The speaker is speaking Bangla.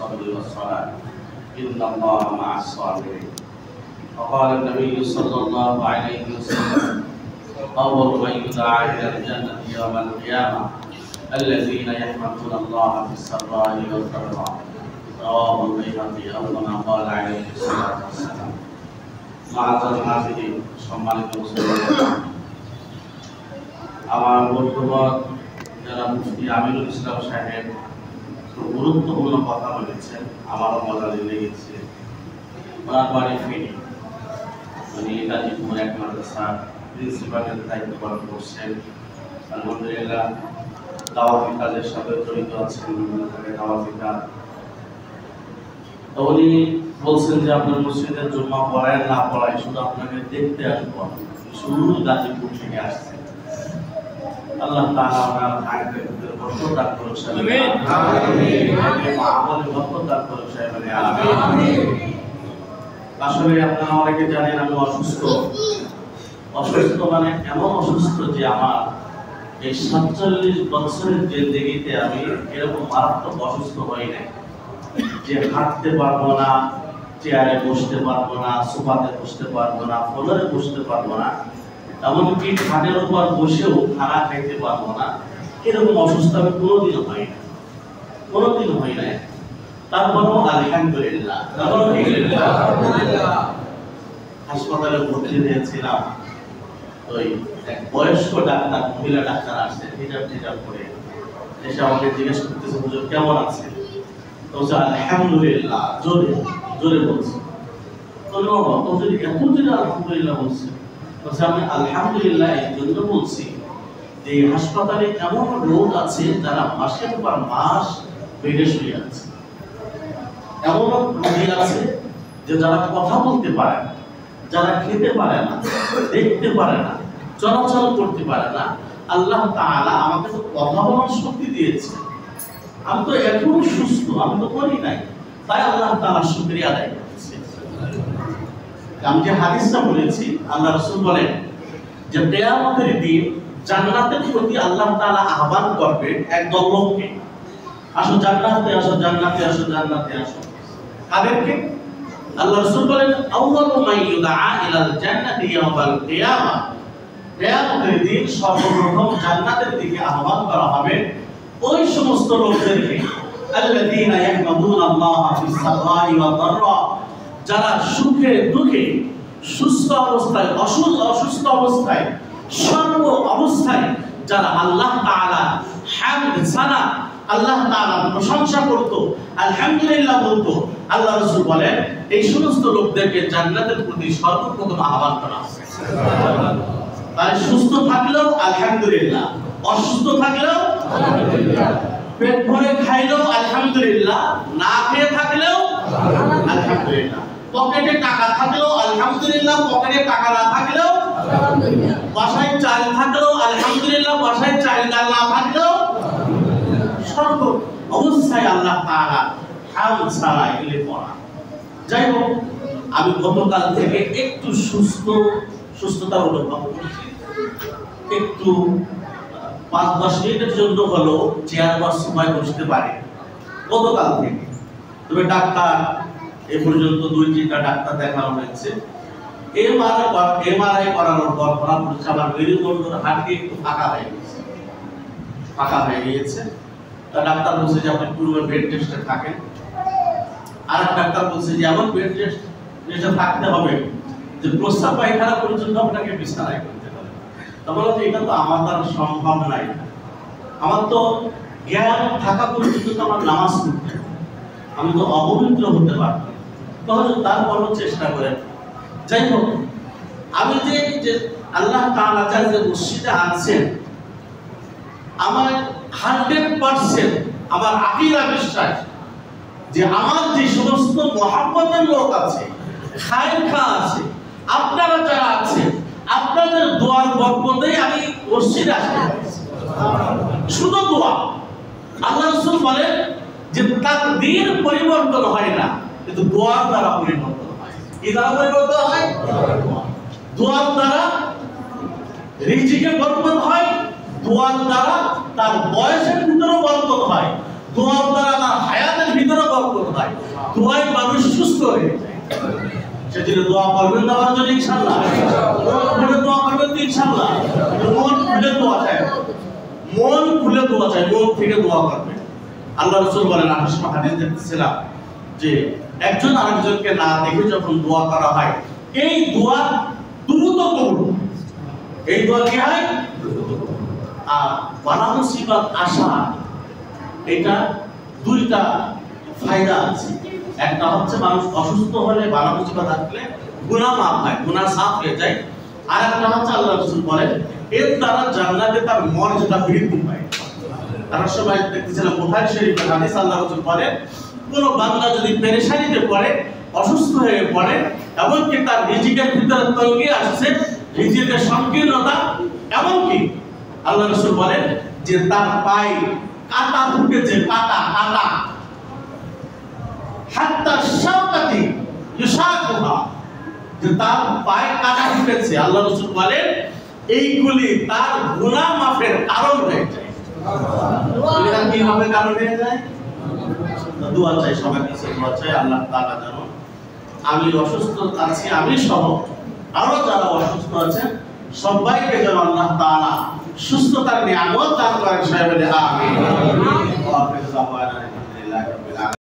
والصبر والصلاة إن الله مع الصابرين. وقال النبي صلى الله عليه وسلم أول من يدعى إلى الجنة يوم القيامة الذين يحمدون الله في السراء والضراء. رواه البيهقي أو كما قال عليه الصلاة والسلام. معذر الحافظين সম্মানিত মুসলমান, আমার বক্তব্য যারা মুফতি আমিরুল ইসলাম সাহেব গুরুত্বপূর্ণ কথা বলেছেন, আমারও মজা লেগেছে। ওনার বাড়ি ফেনী, উনি গাজীপুর এক মাদ্রাসার প্রিন্সিপালের দায়িত্ব পালন করছেন। আলহামদুলিল্লাহ দাওয়াতি কাজের সাথে জড়িত আছেন, বিভিন্ন জায়গায় দাওয়াতি কাজ। তো উনি বলছেন যে আপনার মসজিদের জুম্মা পড়ায় না পড়ায় শুধু আপনাকে দেখতে আসবো, শুরু গাজীপুর থেকে আসছে। আল্লাহ তাআলা ওনার হায়াতের ভিতরে বরকত দান করুন, আমলে বরকত দান করুন। আমিন। আসলে আপনারা অনেকে জানেন আমি অসুস্থ মানে এমন অসুস্থ যে আমার এই ৪৭ বছরের জিন্দেগিতে আমি এরকম মারাত্মক অসুস্থ হই নাই যে হাঁটতে পারবো না, চেয়ারে বসতে পারবো না, সোফাতে বসতে পারবো না, ফ্লোরে বসতে পারবো না, এমনকি খাটের উপর বসেও খানা খাইতে পারবো না। এরকম অসুস্থ আমি কোনোদিনও হই নাই। তারপরেও আলহামদুলিল্লাহ হাসপাতালে ভর্তি হয়েছিলাম। ওই এক বয়স্ক ডাক্তার, মহিলা ডাক্তার আসছে, হিজাব করে এসে আমাকে জিজ্ঞেস করতেছে, হুজুর কেমন আছে? তো আলহামদুলিল্লাহ জোরে বলছে। আলহামদুলিল্লাহ বলছে। আমি আলহামদুলিল্লাহ এই জন্য বলছি যে হাসপাতালে এমন রোগ আছে যারা মাসের পর মাস বেডে শুয়ে আছে, এমন রোগী আছে যে যারা কথা বলতে পারে না, যারা খেতে পারে না, দেখতে পারে না, চলাচল করতে পারে না। আল্লাহ তাআলা আমাকে তো কথা বলার শক্তি দিয়েছে, আমি তো এখনো সুস্থ, আমি তো করি নাই, তাই আল্লাহ তাআলা শুকরিয়া আদায় করছি। আমি যে হাদিসটা বলেছি, আল্লাহ রাসূল বলেন যে কিয়ামতের দিন জান্নাতের প্রতি আল্লাহ তাআলা আহ্বান করবেন একদল লোককে, আসো জান্নাতে আসো, জান্নাতে আসো, জান্নাতে আসো। কাদেরকে? আল্লাহ রাসূল বলেন আউয়ালু মান ইউদআ ইলাল জান্নাতি ইয়াওমাল কিয়ামা, কিয়ামতের দিন সর্বপ্রথম জান্নাতের দিকে আহ্বান করা হবে ওই সমস্ত লোকদেরকে আল্লাযীনা ইয়াহমাদুনা আল্লাহ ফিস সারাই ওয়াদ দাররা, যারা সুখে দুঃখে, সুস্থ অবস্থায়, অসুস্থ অবস্থায়, সর্ব অবস্থায় যারা আল্লাহ তাআলা হামদ সানা, আল্লাহ তাআলা প্রশংসা করত, আলহামদুলিল্লাহ বলতো। আল্লাহ রাসূল বলেন এই সমস্ত লোকদেরকে জান্নাতের প্রতি সর্বপ্রথম আহ্বান করা হবে। তাই সুস্থ থাকলেও আলহামদুলিল্লাহ, অসুস্থ থাকলেও আলহামদুলিল্লাহ, পেট ভরে খাইলেও আলহামদুলিল্লাহ, না খেয়ে থাকলেও আলহামদুলিল্লাহ, পকেটে টাকা থাকলেও আলহামদুলিল্লাহ, পকেটে টাকা না থাকলেও আলহামদুলিল্লাহ, বাসায় চাল থাকলেও আলহামদুলিল্লাহ, বাসায় চাল ডাল না থাকলেও সর্ব অবস্থায় আল্লাহ তাআলা হামদ সানা এগুলি পড়া। যাই হোক, আমি গতকাল থেকে একটু সুস্থতা অনুভব করছি। একটু ৫-১০ মিনিটের জন্য হলো চেয়ার বা সোফায় বসতে পারি গতকাল থেকে। তবে ডাক্তার এ পর্যন্ত ২-৩টা ডাক্তার দেখানো হয়েছে। এমআরআই করানোর পর ধরা পড়ছে আমার মেরুদণ্ডের হাড়টি একটু ফাঁকা হয়ে গিয়েছে। তা ডাক্তার বলছে যে আপনি পূর্বে বেড রেস্টে থাকেন। আর এক ডাক্তার বলছে যে এমন বেড রেস্টে থাকতে হবে যে প্রস্রাব পায়খানা পর্যন্ত আপনাকে বিছানায় করতে হবে। তা বললাম যে এটা তো আমার দ্বারা সম্ভব নাই, আমার তো জ্ঞান থাকা পর্যন্ত তো আমার নামাজ পড়তে হবে, আমি তো অপবিত্র হতে পারবো। তাহলে তারপরও চেষ্টা করেন। যাই হোক, আমি যে আল্লাহ তাআলা যে মসজিদে আছেন, আমার 100% আমার আকীদা বিশ্বাস যে আমার যে সমস্ত মহব্বতের লোক আছে, খায়ের খা আছে, আপনারা যারা আছেন, আপনাদের দোয়ার বরকতেই আমি মসজিদে আসতে পারছি। শুধু দোয়া। আল্লাহ রাসূল বলেন যে তাকদীর পরিবর্তন হয় না, কিন্তু দোয়ার দ্বারা পরিবর্তন হয়। কি দ্বারা পরিবর্তন হয়? দোয়ার দ্বারা রিজিকে বরকত হয়, দোয়ার দ্বারা তার বয়সের ভিতরে বরকত হয়, দোয়ার দ্বারা তার হায়াতের ভিতরে বরকত হয়। দোয়ায় মানুষ সুস্থ হয়ে যায়। সেদিন দোয়া করবেন না আমার জন্য ইনশাআল্লাহ, মন খুলে দোয়া করবেন তো ইনশাআল্লাহ। মন খুলে দোয়া চাই, মন খুলে দোয়া চাই, মন থেকে দোয়া করবেন। আল্লাহ রাসূল বলেন, আমি হাদিস দেখতেছিলাম যে একজন আরেকজনকে না দেখে যখন দোয়া করা হয়, এই দোয়া দ্রুত কবুল, এই দোয়া কি হয়? আর বালা মুসিবত আসা, এটা দুইটা ফায়দা আছে। একটা হচ্ছে মানুষ অসুস্থ হলে বালা মুসিবত আসলে গুনাহ মাফ হয়, গুনাহ সাফ হয়ে যায়। আর একটা হচ্ছে আল্লাহ রাসূল বলেন এর দ্বারা জান্নাতে তার মর্যাদা বৃদ্ধি পায়। তার সময় দেখতেছিলাম বুখারী শরীফের হাদিস, আল্লাহ রাসূল বলেন কোন বান্দা যদি পেরেশানিতে পড়ে, অসুস্থ হয়ে পড়ে, এমনকি তার রিজিকের ভিতরে তঙ্গি আসছে, রিজিকের সংকীর্ণতা, এমনকি আল্লাহ রাসূল বলেন যে তার পায়ে কাঁটা ঢুকেছে, কাঁটা কাঁটা হাত্তা শাওকাতি ইউশাকুহা, যে তার পায়ে কাঁটা ঢুকেছে, আল্লাহ রাসূল বলেন এইগুলি তার গুনাহ মাফের কারণ হয়ে যায়। এটা কি হবে কারণ হয়ে যায়? দোয়া চাই, সবার কাছে দোয়া চাই। আল্লাহ তাআলা জানো আমি অসুস্থ আছি, আমি সহ আরো যারা অসুস্থ আছেন সবাইকে যেন আল্লাহ তাআলা সুস্থতার নিয়ামত দান করেন। সবাই বলে আমিন।